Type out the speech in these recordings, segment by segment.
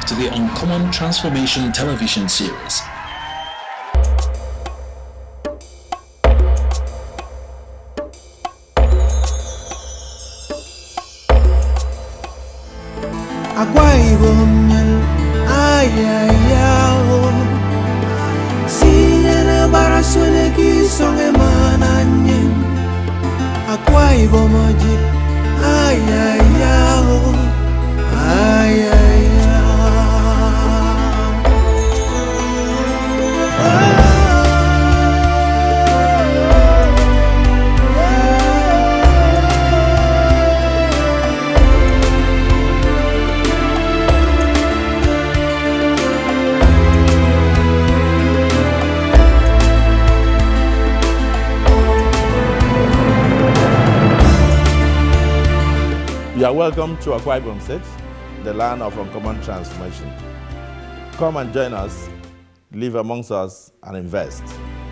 to the Uncommon Transformation television series. Akwa Ibom ayayao Sinyana barasone ki songe mananye Akwa Ibom ojik ayayao You are welcome to Akwa Ibom State, the land of uncommon transformation. Come and join us, live amongst us, and invest,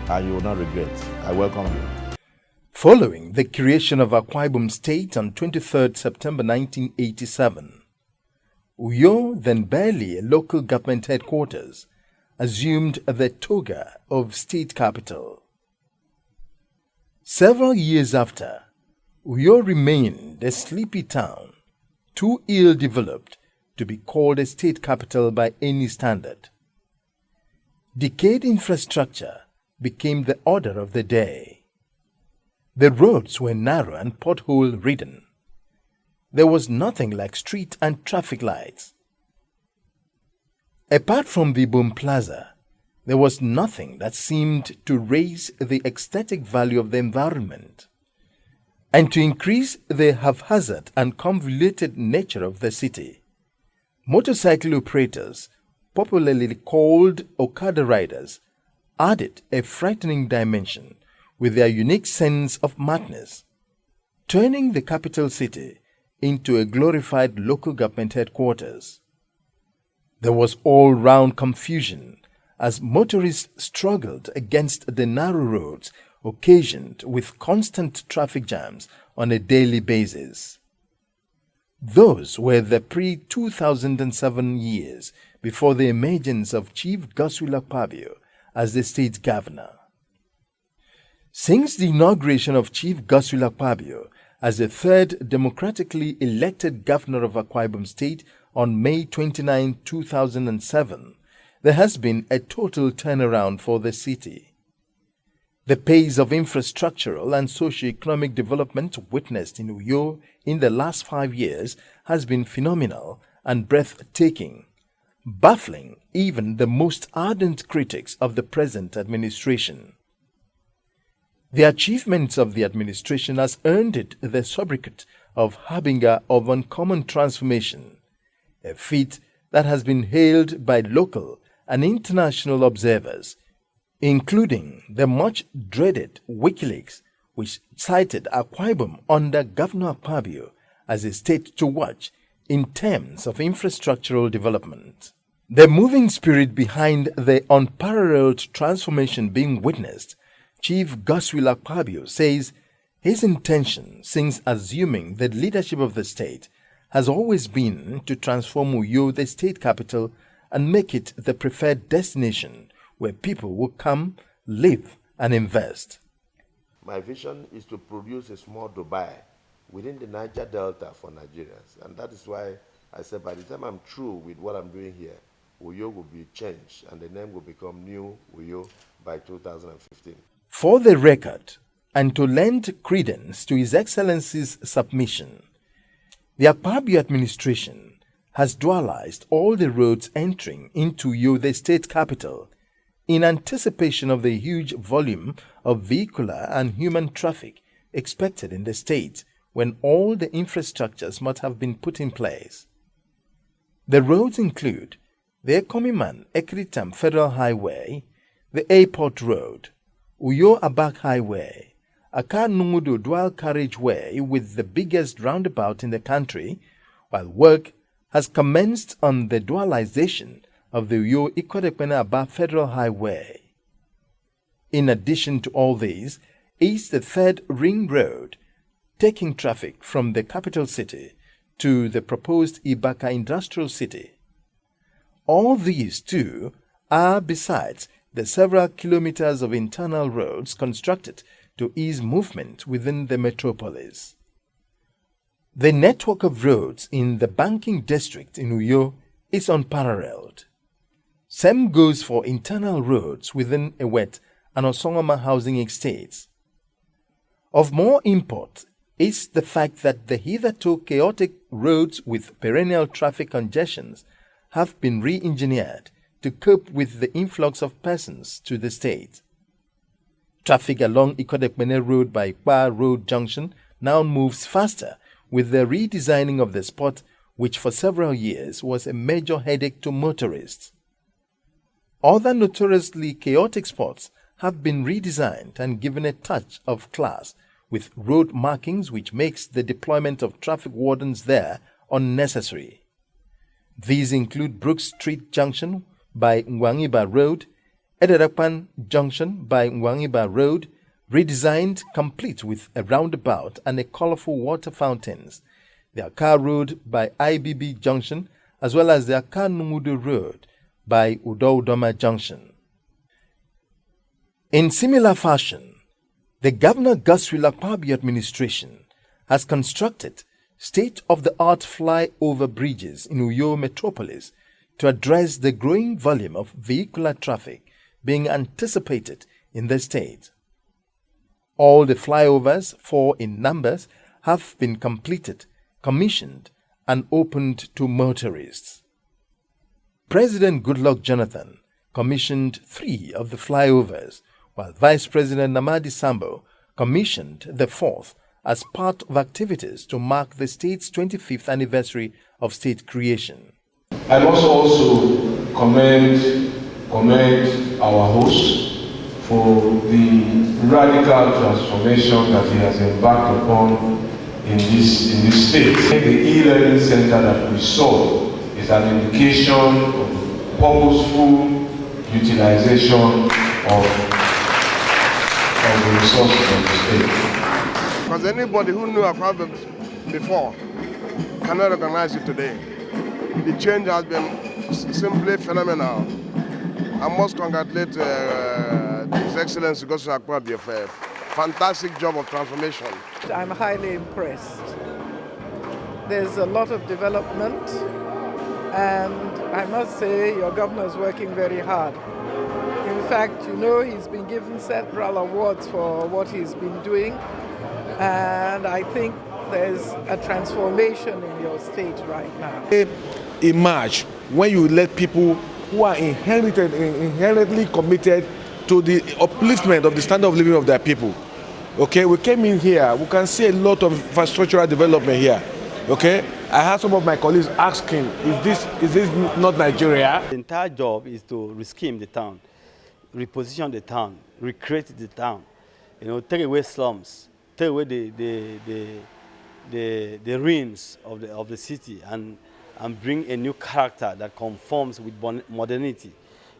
and you will not regret. I welcome you. Following the creation of Akwa Ibom State on 23rd September 1987, Uyo, then barely a local government headquarters, assumed the toga of state capital. Several years after, Uyo remained a sleepy town, too ill-developed to be called a state capital by any standard. Decayed infrastructure became the order of the day. The roads were narrow and pothole-ridden. There was nothing like street and traffic lights. Apart from the Ibom Plaza, there was nothing that seemed to raise the aesthetic value of the environment and to increase the haphazard and convoluted nature of the city. Motorcycle operators, popularly called Okada riders, added a frightening dimension with their unique sense of madness, turning the capital city into a glorified local government headquarters. There was all-round confusion as motorists struggled against the narrow roads occasioned with constant traffic jams on a daily basis. Those were the pre-2007 years before the emergence of Chief Godswill Akpabio as the state governor. Since the inauguration of Chief Godswill Akpabio as the third democratically elected governor of Akwa Ibom State on May 29, 2007, there has been a total turnaround for the city. The pace of infrastructural and socio-economic development witnessed in Uyo in the last 5 years has been phenomenal and breathtaking, baffling even the most ardent critics of the present administration. The achievements of the administration has earned it the sobriquet of harbinger of uncommon transformation, a feat that has been hailed by local and international observers, including the much-dreaded WikiLeaks, which cited Akwa Ibom under Governor Akpabio as a state to watch in terms of infrastructural development. The moving spirit behind the unparalleled transformation being witnessed, Chief Godswill Akpabio says his intention since assuming the leadership of the state has always been to transform Uyo, the state capital, and make it the preferred destination where people will come, live, and invest. My vision is to produce a small Dubai within the Niger Delta for Nigerians. And that is why I said by the time I'm through with what I'm doing here, Uyo will be changed and the name will become New Uyo by 2015. For the record, and to lend credence to His Excellency's submission, the Akpabio administration has dualized all the roads entering into Uyo, the state capital, in anticipation of the huge volume of vehicular and human traffic expected in the state when all the infrastructures must have been put in place. The roads include the Ekomiman Ekritam Federal Highway, the Airport Road, Uyo Abak Highway, Aka Numudu Dual Carriageway with the biggest roundabout in the country, while work has commenced on the dualization of the Uyo Ikotepena Aba Federal Highway. In addition to all these is the third ring road, taking traffic from the capital city to the proposed Ibaka Industrial City. All these, too, are besides the several kilometers of internal roads constructed to ease movement within the metropolis. The network of roads in the banking district in Uyo is unparalleled. Same goes for internal roads within Ewet and Osongoma housing estates. Of more import is the fact that the hitherto chaotic roads with perennial traffic congestions have been re-engineered to cope with the influx of persons to the state. Traffic along Ikodekmene Road by Akwa Road Junction now moves faster with the redesigning of the spot, which for several years was a major headache to motorists. Other notoriously chaotic spots have been redesigned and given a touch of class with road markings which makes the deployment of traffic wardens there unnecessary. These include Brook Street Junction by Ngwangiba Road, Ederapan Junction by Ngwangiba Road, redesigned complete with a roundabout and a colorful water fountains, the Akar Road by IBB Junction, as well as the Akar Numudu Road by Udo-Udoma Junction. In similar fashion, the Governor Godswill Akpabio administration has constructed state-of-the-art flyover bridges in Uyo metropolis to address the growing volume of vehicular traffic being anticipated in the state. All the flyovers, 4 in numbers, have been completed, commissioned, and opened to motorists. President Goodluck Jonathan commissioned 3 of the flyovers, while Vice President Namadi Sambo commissioned the 4th as part of activities to mark the state's 25th anniversary of state creation. I must also commend our host for the radical transformation that he has embarked upon in this state. The e-learning center that we saw is an indication of purposeful utilization of the resources of the state. Because anybody who knew Akwa Ibom before cannot recognize it today. The change has been simply phenomenal. I must congratulate His Excellency Godswill Akpabio for a fantastic job of transformation. I'm highly impressed. There's a lot of development, and I must say your governor is working very hard. In fact, you know, he's been given several awards for what he's been doing, and I think there's a transformation in your state right now. Emerge when you let people who are inherently committed to the upliftment of the standard of living of their people. Okay, we came in here, we can see a lot of infrastructural development here. Okay, I had some of my colleagues asking, is this not Nigeria? The entire job is to rescheme the town, reposition the town, recreate the town, you know, take away slums, take away the ruins of the city, and bring a new character that conforms with modernity.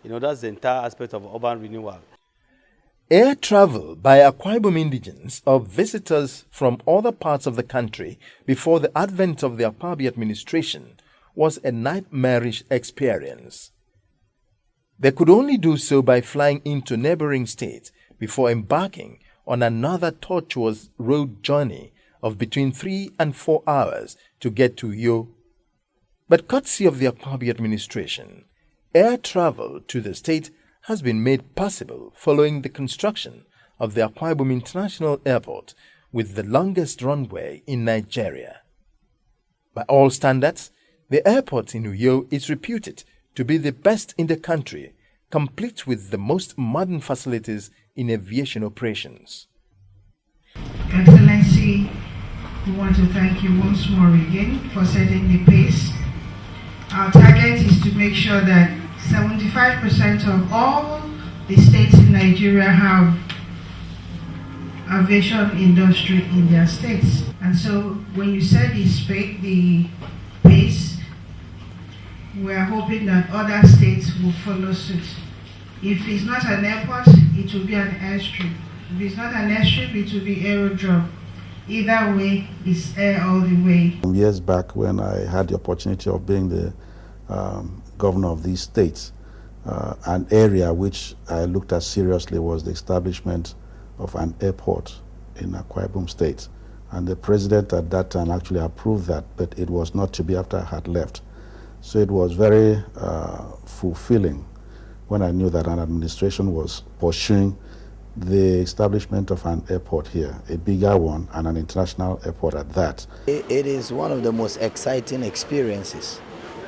You know, that's the entire aspect of urban renewal. Air travel by Akwa Ibom indigents or visitors from other parts of the country before the advent of the Akpabio administration was a nightmarish experience. They could only do so by flying into neighboring states before embarking on another tortuous road journey of between 3 and 4 hours to get to Uyo. But courtesy of the Akpabio administration, air travel to the state has been made possible following the construction of the Akwa Ibom International Airport with the longest runway in Nigeria. By all standards, the airport in Uyo is reputed to be the best in the country, complete with the most modern facilities in aviation operations. Excellency, we want to thank you once more again for setting the pace. Our target is to make sure that 75% of all the states in Nigeria have aviation industry in their states. And so when you set the pace, we are hoping that other states will follow suit. If it's not an airport, it will be an airstrip. If it's not an airstrip, it will be aerodrome. Either way, it's air all the way. Years back when I had the opportunity of being the governor of these states, an area which I looked at seriously was the establishment of an airport in Akwa Ibom State. And the president at that time actually approved that, but it was not to be after I had left. So it was very fulfilling when I knew that an administration was pursuing the establishment of an airport here, a bigger one, and an international airport at that. It is one of the most exciting experiences.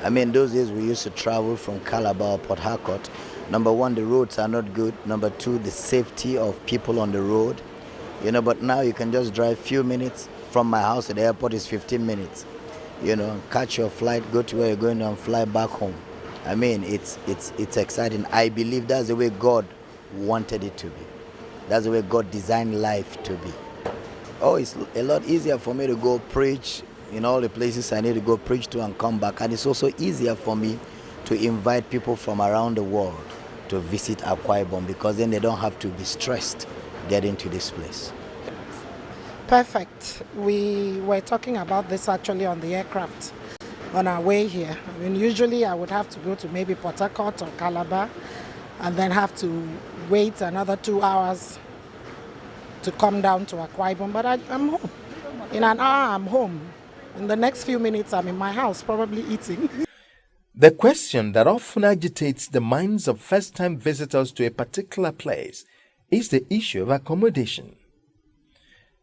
I mean, those days we used to travel from Calabar, Port Harcourt. Number one, the roads are not good. Number two, the safety of people on the road. You know, but now you can just drive few minutes. From my house to the airport is 15 minutes. You know, catch your flight, go to where you're going and fly back home. I mean, it's exciting. I believe that's the way God wanted it to be. That's the way God designed life to be. Oh, it's a lot easier for me to go preach in all the places I need to go preach to and come back. And it's also easier for me to invite people from around the world to visit Akwa Ibom, because then they don't have to be stressed getting to this place. Perfect. We were talking about this actually on the aircraft on our way here. I mean, usually I would have to go to maybe Port Harcourt or Calabar and then have to wait another 2 hours to come down to Akwa Ibom, but I'm home. In an hour, I'm home. In the next few minutes, I'm in my house, probably eating. The question that often agitates the minds of first-time visitors to a particular place is the issue of accommodation.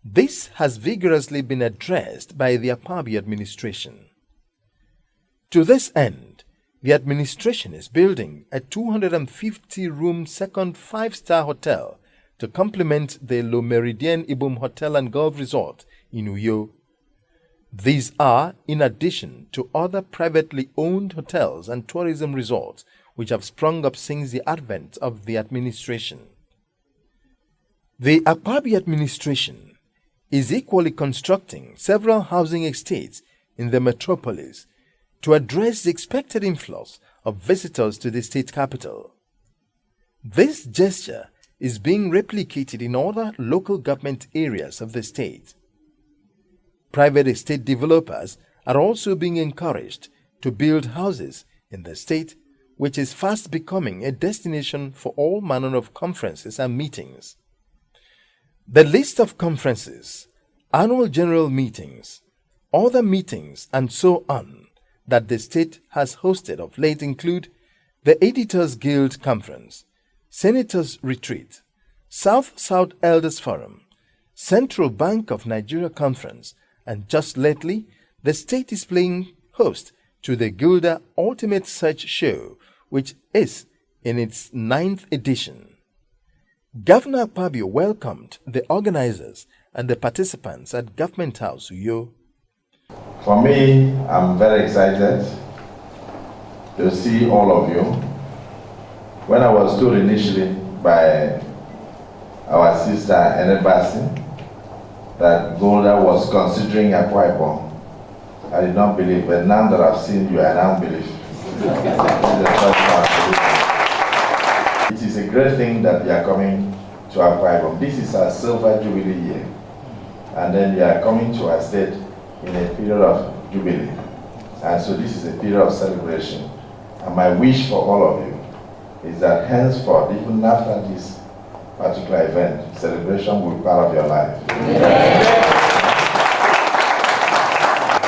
This has vigorously been addressed by the Akpabio administration. To this end, the administration is building a 250-room second 5-star hotel to complement the Le Méridien Ibom Hotel and Golf Resort in Uyo. These are in addition to other privately owned hotels and tourism resorts which have sprung up since the advent of the administration. The Akpabio administration is equally constructing several housing estates in the metropolis to address the expected influx of visitors to the state capital. This gesture is being replicated in other local government areas of the state. Private estate developers are also being encouraged to build houses in the state, which is fast becoming a destination for all manner of conferences and meetings. The list of conferences, annual general meetings, other meetings, and so on that the state has hosted of late include the Editors Guild Conference, Senators Retreat, South-South Elders Forum, Central Bank of Nigeria Conference, and just lately, the state is playing host to the Gilda Ultimate Search Show, which is in its 9th edition. Governor Akpabio welcomed the organizers and the participants at Government House, Uyo. For me, I'm very excited to see all of you. When I was told initially by our sister Enebasi that Golda was considering Akwa Ibom, I did not believe, but now that I've seen you, I now believe. It is a great thing that we are coming to Akwa Ibom. This is our silver jubilee year, and then we are coming to our state in a period of jubilee, and so this is a period of celebration. And my wish for all of you is that henceforth, even after this particular event, celebration will be part of your life.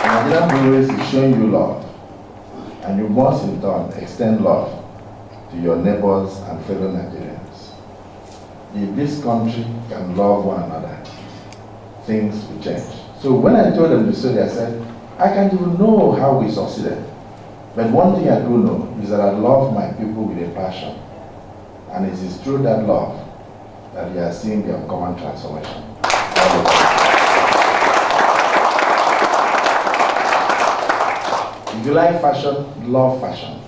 Nigerian Breweries is showing you love, and you must in turn extend love to your neighbors and fellow Nigerians. If this country can love one another, things will change. So when I told them the story, I said, I can't even know how we succeeded. But one thing I do know is that I love my people with a passion. And it is through that love that we are seeing the uncommon transformation. If you like fashion, love fashion.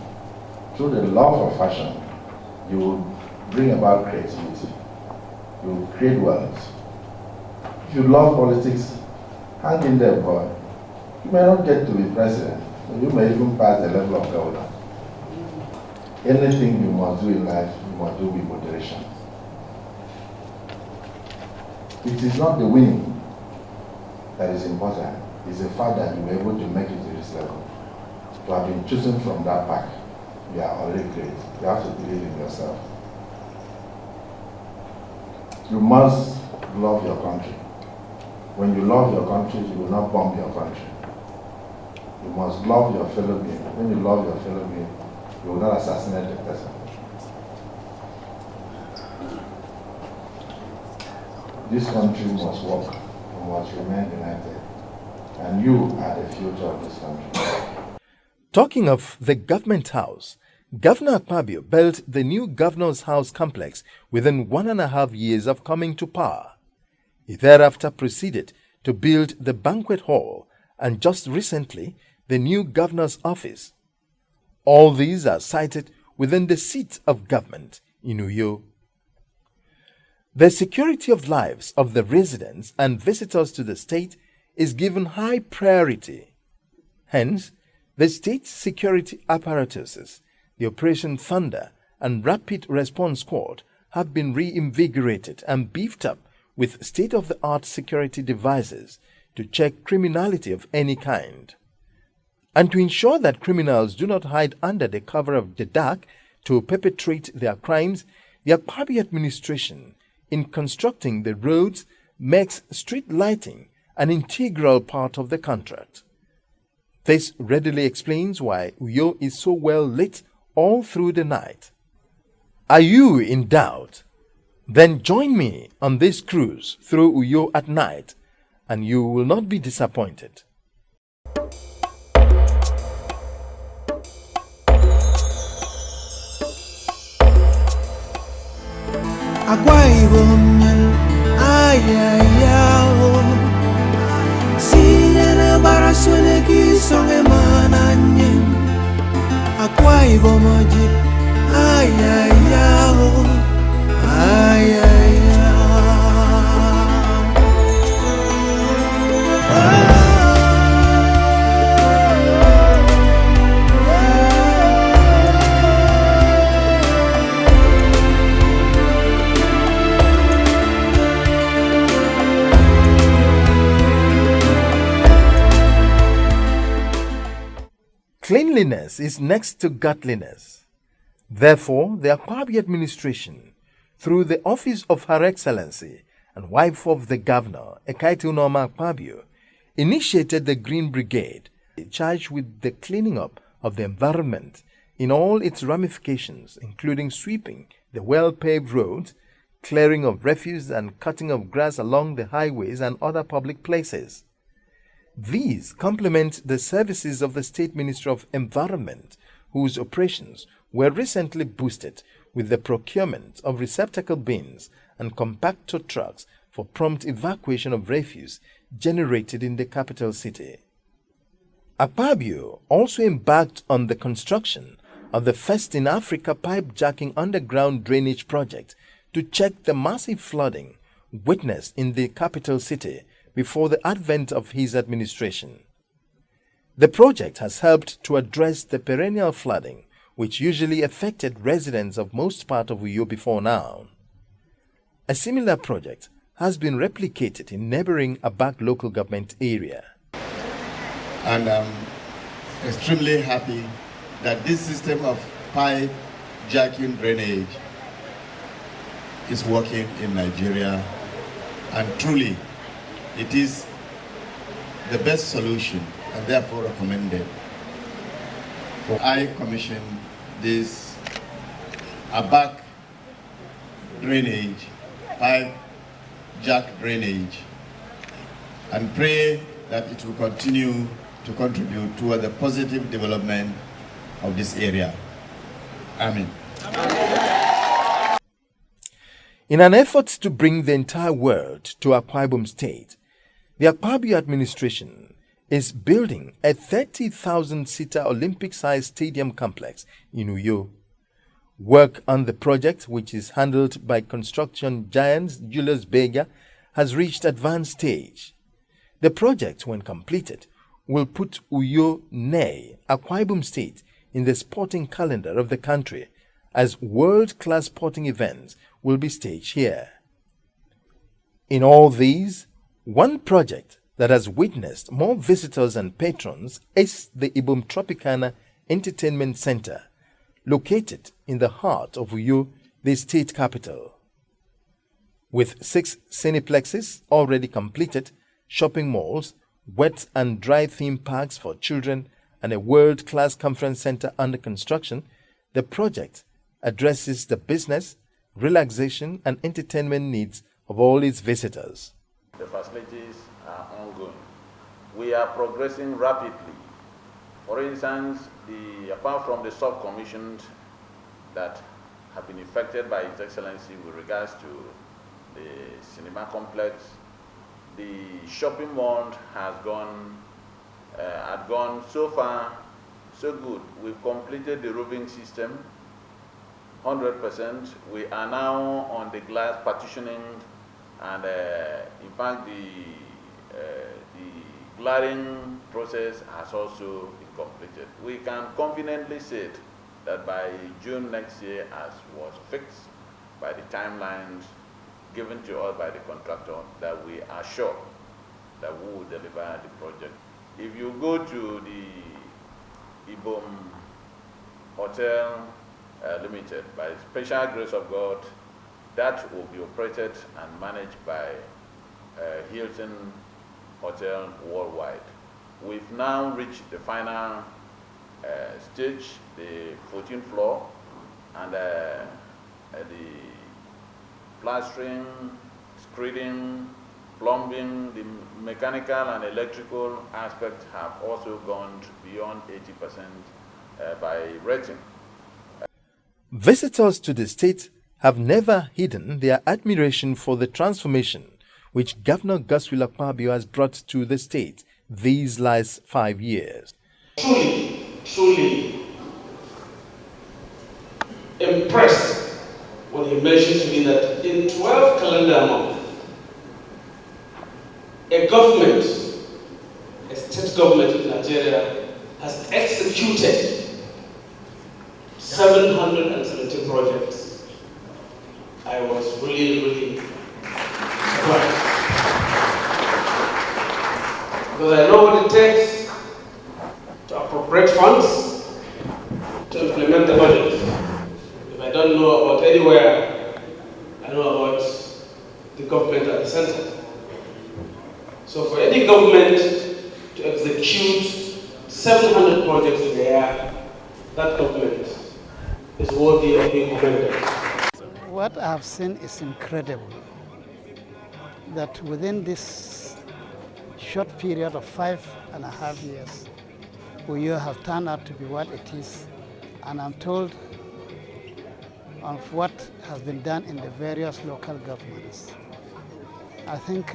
Through the love of fashion, you will bring about creativity. You will create wealth. If you love politics, hang in there, boy. You may not get to be president, but you may even pass the level of governor. Anything you must do in life, you must do with moderation. It is not the winning that is important. It's the fact that you were able to make it to this level, to have been chosen from that pack, you are already great. You have to believe in yourself. You must love your country. When you love your country, you will not bomb your country. You must love your fellow being. When you love your fellow being, you will not assassinate the person. This country must work and must remain united. And you are the future of this country. Talking of the government house, Governor Akpabio built the new Governor's House complex within 1.5 years of coming to power. He thereafter proceeded to build the banquet hall and just recently the new Governor's office. All these are sited within the seat of government in Uyo. The security of lives of the residents and visitors to the state is given high priority. Hence, the state security apparatuses, the Operation Thunder and Rapid Response Squad have been reinvigorated and beefed up with state-of-the-art security devices to check criminality of any kind. And to ensure that criminals do not hide under the cover of the dark to perpetrate their crimes, the Akpabio administration, in constructing the roads, makes street lighting an integral part of the contract. This readily explains why Uyo is so well lit all through the night. Are you in doubt? Then join me on this cruise through Uyo at night, and you will not be disappointed. Akwa Ibom ayayao Sinyana barasone ki songe mananye Akwa Ibom ayayao ayayao Cleanliness is next to godliness. Therefore, the Akpabio administration, through the office of Her Excellency and wife of the Governor, Ekaitu Noma Akpabio, initiated the Green Brigade, charged with the cleaning up of the environment in all its ramifications, including sweeping the well-paved roads, clearing of refuse and cutting of grass along the highways and other public places. These complement the services of the State Ministry of Environment, whose operations were recently boosted with the procurement of receptacle bins and compactor trucks for prompt evacuation of refuse generated in the capital city. Akpabio also embarked on the construction of the first in Africa pipe-jacking underground drainage project to check the massive flooding witnessed in the capital city before the advent of his administration. The project has helped to address the perennial flooding which usually affected residents of most part of Uyo before now. A similar project has been replicated in neighboring Abak local government area. And I'm extremely happy that this system of pipe jacking drainage is working in Nigeria, and truly it is the best solution and therefore recommended. For I commission this Abak drainage, pipe jack drainage, and pray that it will continue to contribute toward the positive development of this area. Amen. In an effort to bring the entire world to Akwa Ibom State, the Akpabio administration is building a 30,000-seater Olympic-sized stadium complex in Uyo. Work on the project, which is handled by construction giants Julius Berger, has reached advanced stage. The project, when completed, will put Uyo, nay, Akwa Ibom State, in the sporting calendar of the country, as world-class sporting events will be staged here. In all these, one project that has witnessed more visitors and patrons is the Ibom Tropicana Entertainment Center, located in the heart of Uyo, the state capital. With 6 cineplexes already completed, shopping malls, wet and dry theme parks for children, and a world-class conference center under construction, the project addresses the business, relaxation, and entertainment needs of all its visitors. The facilities are ongoing. We are progressing rapidly. For instance, apart from the sub-commissions that have been effected by His Excellency with regards to the cinema complex, the shopping mall had gone so far so good. We've completed the roofing system 100%. We are now on the glass partitioning, and in fact the glaring process has also been completed. We can confidently say that by June next year, as was fixed by the timelines given to us by the contractor, that we are sure that we will deliver the project. If you go to the Ibom Hotel Limited, by special grace of God, that will be operated and managed by Hilton Hotel Worldwide. We've now reached the final stage, the 14th floor, and the plastering, screeding, plumbing, the mechanical and electrical aspects have also gone beyond 80% by rating. Visitors to the state have never hidden their admiration for the transformation which Governor Godswill Akpabio has brought to the state these last 5 years. Truly impressed when he mentioned to me that in 12 calendar months, a government, a state government in Nigeria, has executed 770 projects. I was really surprised. Because I know what it takes to appropriate funds to implement the budget. If I don't know about anywhere, I know about the government at the center. So for any government to execute 700 projects in a year, that government is worthy of being commended. What I have seen is incredible. That within this short period of 5.5 years, Uyo has turned out to be what it is. And I'm told of what has been done in the various local governments. I think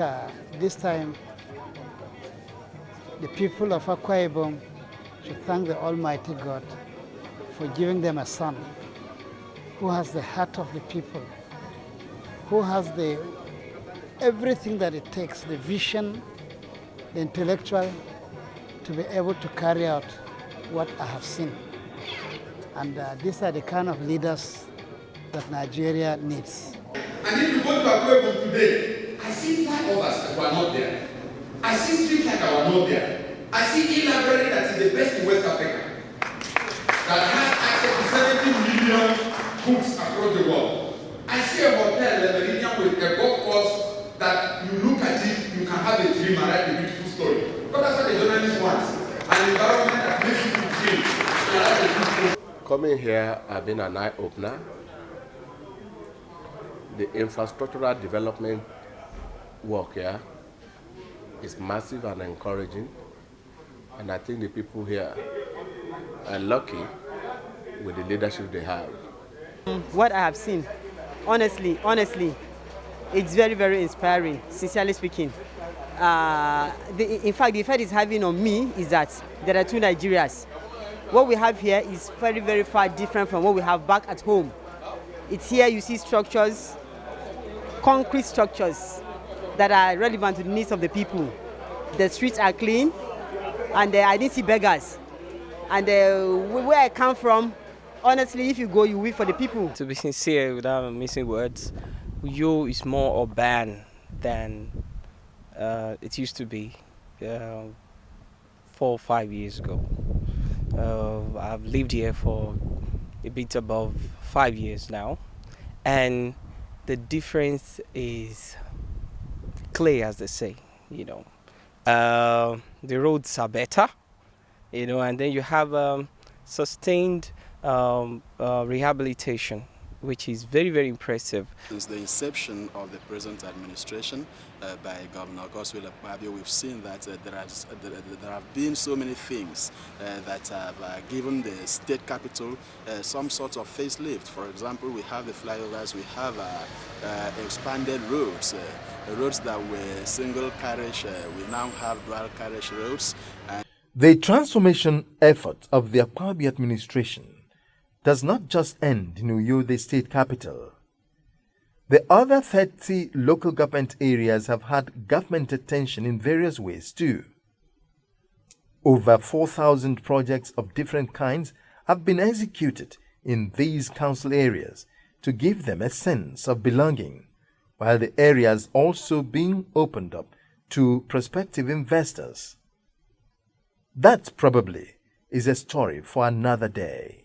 this time the people of Akwa Ibom should thank the Almighty God for giving them a son who has the heart of the people, who has everything that it takes, the vision, the intellectual, to be able to carry out what I have seen. And these are the kind of leaders that Nigeria needs. And if you go to Akwa Ibom today, I see flyovers that were not there. I see streets that were not there. I see e-library that is the best in West Africa, that has access to 70 million books across the world. I see a hotel in Meridian with a golf course that you look at it, you can have a dream and write a beautiful story. But that's what the journalist wants. An environment that makes you dream. Coming here has been an eye-opener. The infrastructural development work here is massive and encouraging, and I think the people here are lucky with the leadership they have. What I have seen, honestly, it's very, very inspiring, sincerely speaking. In fact, the effect it's having on me is that there are two Nigerias. What we have here is very, very far different from what we have back at home. It's here you see structures, concrete structures that are relevant to the needs of the people. The streets are clean, and I didn't see beggars. And where I come from, honestly, if you go, you wait for the people. To be sincere, without missing words, Uyo is more urban than it used to be 4 or 5 years ago. I've lived here for a bit above 5 years now, and the difference is clear, as they say. The roads are better, and then you have sustained rehabilitation, which is very, very impressive. Since the inception of the present administration by Governor Godswill Akpabio, we've seen that there have been so many things that have given the state capital some sort of facelift. For example, we have the flyovers, we have expanded roads, roads that were single carriage, we now have dual carriage roads. The transformation effort of the Akpabio administration does not just end in Uyo, the state capital. The other 30 local government areas have had government attention in various ways too. Over 4,000 projects of different kinds have been executed in these council areas to give them a sense of belonging, while the areas also being opened up to prospective investors. That probably is a story for another day.